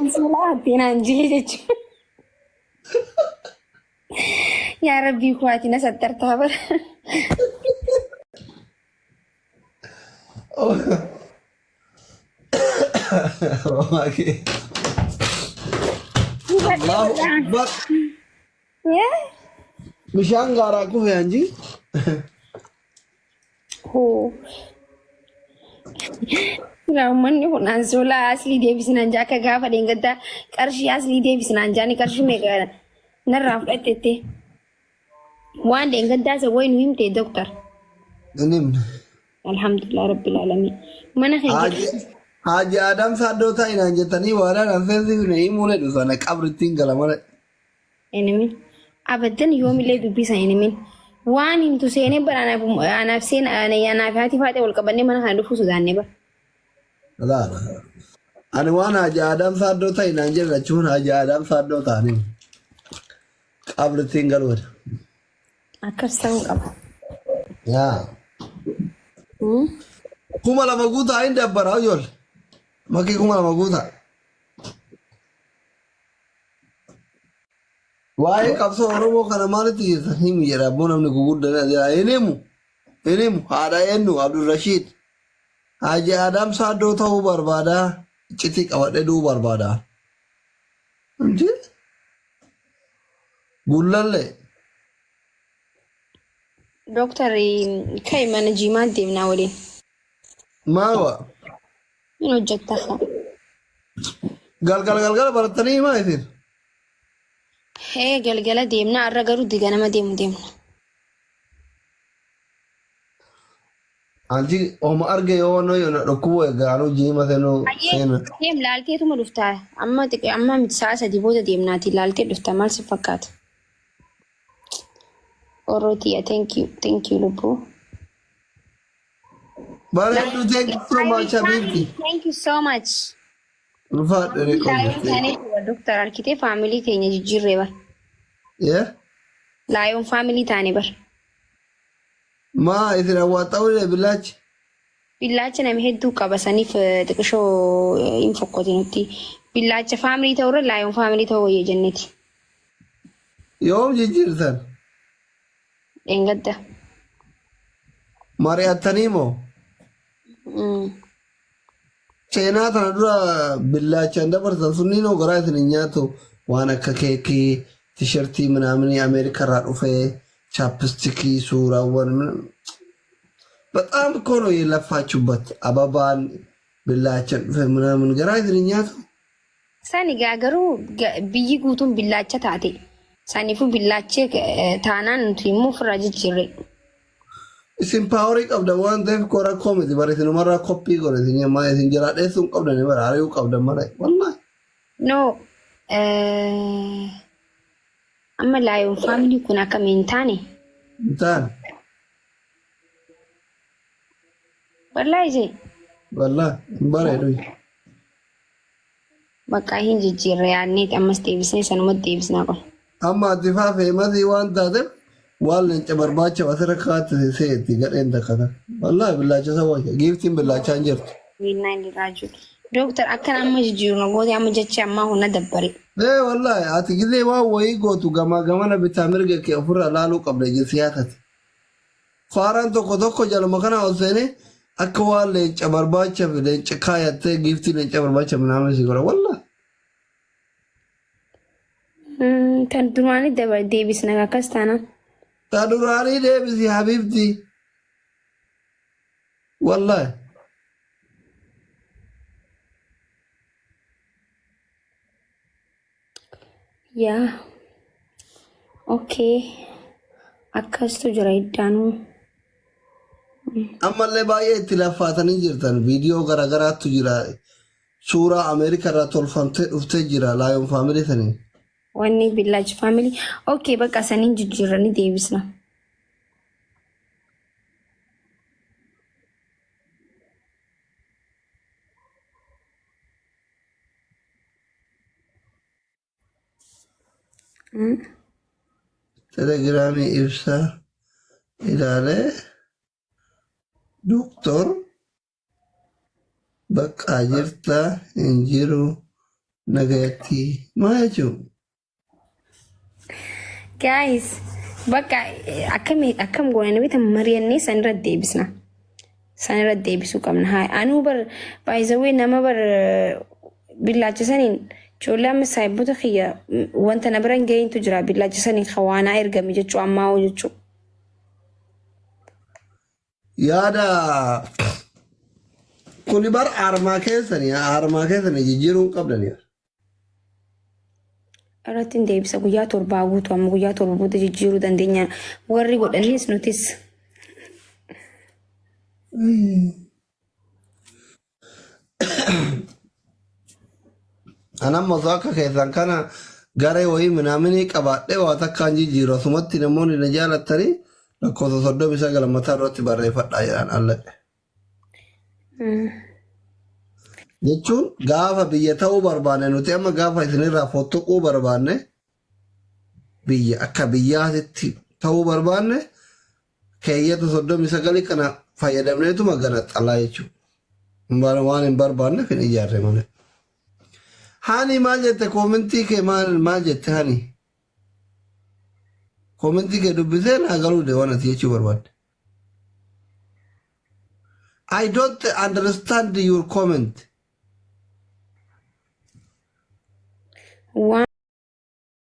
Bismillaatiin anjii jechuudha. Yaa Rabbii kuwaatiin as attartaa bara. Okay. Allahu Akbar. Bishaan gaaraa kufe anjii. Raawwanni kun ansoolaa aslii deebisinaan jaa akka gaafa dheengaddaa qarshii aslii deebisinaan jaani qarshii meeqa narraa fudhattette waan dheengaddaa isa wayi nu himte doktar. Nimna. Alhamdulillah rabbil alamin. Mana keenya. Haji Adam Saddoo taa'inaan jettanii waadaan affeersi fi himuun dhufana qabrittiin galamana. Enimin abaddan yoomillee dubbisa enimin waan himtu seenee bara anaaf seen anaaf haati faate wal qabannee mana kana dhufuu sodaannee bara. Laala. Ani waan Haji Adam Saddoo taa'inaan jedhachuun Haji Adam Saddoo ta'anii qabrittiin galuudha. Akkas ta'uu qaba. Yaa. Kuma lama guutaa hin dabbaraa ijoollee. Makii kuma lama guutaa. Waa'ee qabsoo Oromoo kana maalitti jirtan himu jedha abboon namni guguddan jira. Enimu haadha eenyu Abdulrashiid. Haji Adam Saddoo ta'uu barbaada. Iccitii qabadhee du'uu barbaada. Gullallee. Doktar kai mana jimaa deemnaa waliin. Maawa. Min hojjetta. Galgala barattanii maa isin? Galgala deemnaa har'a garuu diganama deemna. Anti oma arge yoo no yo dhukkubo egaanu jiima seenuu seena. Deem laalteetuma dhuftaa amma miti sa'a sadii booda deemnaati laaltee dhuftaa maal si fakkaata? Orotiya, thank you Lubu. Bareedu, thank you so much Habibti. Thank you so much. Ulfaadhe reekoon. Doktor Arkitee faamilii keenya jijjiirree bar. Yeah? Laayoon faamilii taane bar. Maa isin hawwaxa'uu billaachi? Billaacha nama hedduu qaba saniif xiqqishoo hin fokkoti nuti. Billaacha faamilii ta'urra laayoon faamilii ta'uu wayya jenneeti. Yoom jijjiirtan? Engadda. Mari'attanii moo? Seenaa kana dura billaachaan dabarsan sunniin ogoraa isin hin nyaatu waan akka keekii, tishertii minaaminii Ameerikarraa dhufee chaappistikii suuraawwan በጣም እኮ ነው የለፋችሁበት አበባን billaachaan dhufe minaamin garaa isin hin nyaatu. Sani garuu biyyi guutuun billaacha taate. Saniifuu billaachee taanaan nuti immoo ofirraa jijjiirre. Isin paaworii qabda waan ta'eef koora koomiti bara isin umarraa koppii godhe isin yemmaa isin jiraadheessuu hin qabdan bara hari'uu qabdan mala wallaahi. No amma laayoon faamilii kun akkamiin taane? Hin taane. Wallaahi jee. Wallaahi hin bareedu. Bakka hin jijjiirre yaadneeti ammas deebisnee sanumatti deebisnaa qaba. Amma ati faafee matii waan taateef waan leenca barbaacha asirra kaa'atte seetti gadheen takkata. Wallaahi billaacha sawwaacha giiftiin billaachaan jirtu. Winnaa inni raajuu. Doktar akkana amma jijjiiru nagooti amma jecha ammaa hunda dabbare. Wallaahi ati gizee waan wayii gootu gamaa gamana bitaa mirga kee ofirra laaluu qabda siyaasati. Faaraan tokko jaluma kana ol seenee akka waan leenca barbaacha fi leenca kaayattee giiftii leenca barbaacha minaamin si godha wallaahi. Kan duraanii deebisna akkas taanaan. Ta duraanii deebisi Habibti. Wallaahi. Yaa. Okay. Akkastu jira iddaanuu. Ammallee baay'ee itti laffaatanii jirtan viidiyoo garaagaraatu jira. Suuraa Ameerikarraa tolfamtee dhuftee jira laayoon faamilii sanii. Wanni billaachi faamilii. Okay bakka saniin jijjiiranii deebisna. Telegiraamii ibsaa ilaalee doktor bakka jirta hin jiru nagayatti maal jechuun Guys, bakka akkam goonani bita mari'annee san irra deebisna. San irra deebisuu qabna. Haa anuu by the way nama billaachisaniin ijoollee amma saayiboota kiyya wanta na biran ga'intu jira billaachisaniin hawaanaa ergame jechuu ammaa hoo jechuu. yaada kuni bar aarmaa keessanii jijjiiruun qabdanii. Irratti deebisa guyyaa torbaa guutuu amma guyyaa torba booda jijjiiruu dandeenya warri godhanis nutis. Anamma osoo akka keessan kana garee wayii minaamini qabaadhee waa takkaan jijjiiru asumatti namoonni na jaalattanii lakkoofsa 39 mataa irratti barreeffadhaa jedhan alladhe. Jechuun gaafa biyya ta'uu barbaanne nuti amma gaafa isinirraa fottoquu barbaanne biyya akka biyyaatitti ta'uu barbaanne keeyyata 39 kana fayyadamneetuma gara xalaa jechuudha. Waan hin barbaanne fin ijaarre malee. Hani maal jette koomentii kee maal jette hani? Koomentii kee dubbisee naa galuu de waan ati jechuu barbaadde. I don't understand your comment.